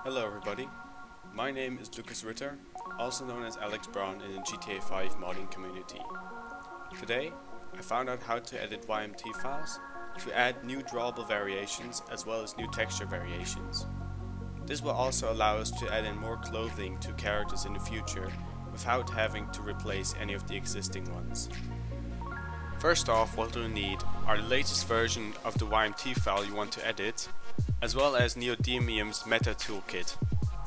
Hello everybody, my name is Lucas Ritter, also known as Alex Brown in the GTA 5 modding community. Today, I found out how to edit YMT files to add new drawable variations as well as new texture variations. This will also allow us to add in more clothing to characters in the future without having to replace any of the existing ones. First off, what we'll need are the latest version of the YMT file you want to edit, as well as Neodymium's Meta Toolkit,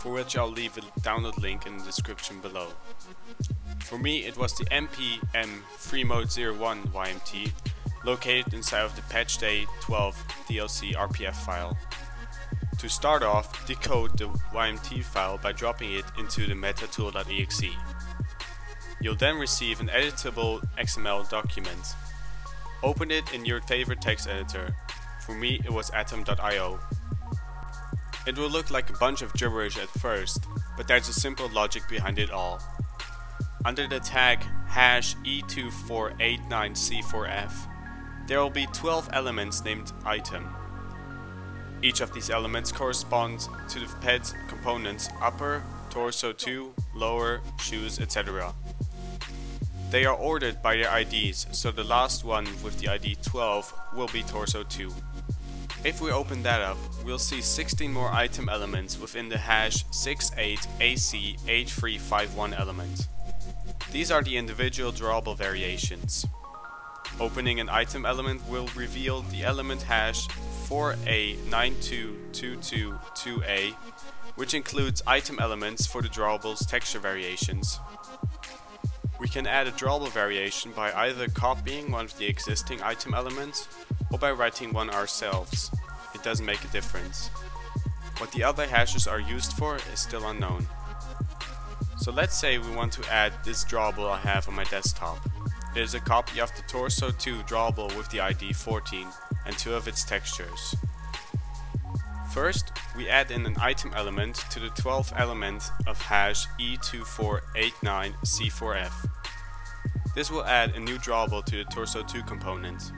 for which I'll leave a download link in the description below. For me, it was the npm freemode01 YMT, located inside of the Patch Day 12 DLC RPF file. To start off, decode the YMT file by dropping it into the metatool.exe. You'll then receive an editable XML document. Open it in your favorite text editor. For me, it was atom.io. It will look like a bunch of gibberish at first, but there's a simple logic behind it all. Under the tag #E2489C4F, there will be 12 elements named item. Each of these elements correspond to the Ped components upper, torso 2, lower, shoes, etc. They are ordered by their IDs, so the last one with the ID 12 will be torso 2. If we open that up, we'll see 16 more item elements within the #68AC8351 element. These are the individual drawable variations. Opening an item element will reveal the element #4A92222A, which includes item elements for the drawable's texture variations. We can add a drawable variation by either copying one of the existing item elements or by writing one ourselves. It doesn't make a difference. What the other hashes are used for is still unknown. So let's say we want to add this drawable I have on my desktop. It is a copy of the Torso 2 drawable with the ID 14 and 2 of its textures. First, we add in an item element to the 12th element of #E2489C4F. This will add a new drawable to the Torso 2 component.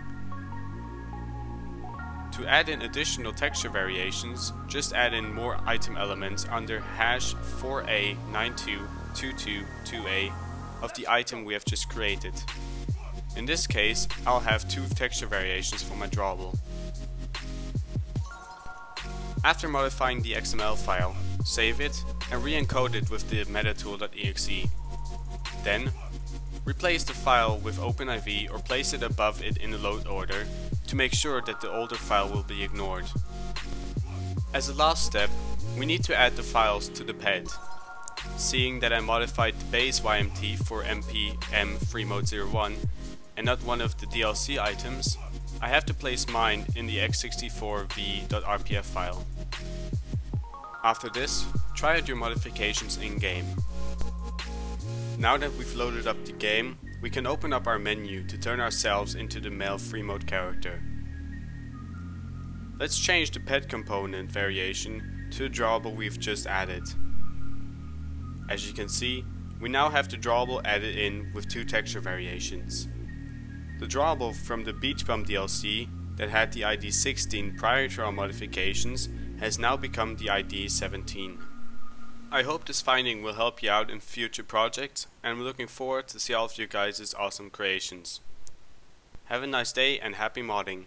To add in additional texture variations, just add in more item elements under #4A92222A of the item we have just created. In this case, I'll have 2 texture variations for my drawable. After modifying the XML file, save it and re-encode it with the metatool.exe. Then, replace the file with OpenIV or place it above it in the load order to make sure that the older file will be ignored. As a last step, we need to add the files to the Ped. Seeing that I modified the base YMT for npm freemode01 and not one of the DLC items, I have to place mine in the x64v.rpf file. After this, try out your modifications in-game. Now that we've loaded up the game, we can open up our menu to turn ourselves into the male Freemode character. Let's change the Ped component variation to the drawable we've just added. As you can see, we now have the drawable added in with 2 texture variations. The drawable from the Beach Bum DLC that had the ID 16 prior to our modifications has now become the ID 17. I hope this finding will help you out in future projects, and I'm looking forward to see all of you guys' awesome creations. Have a nice day and happy modding!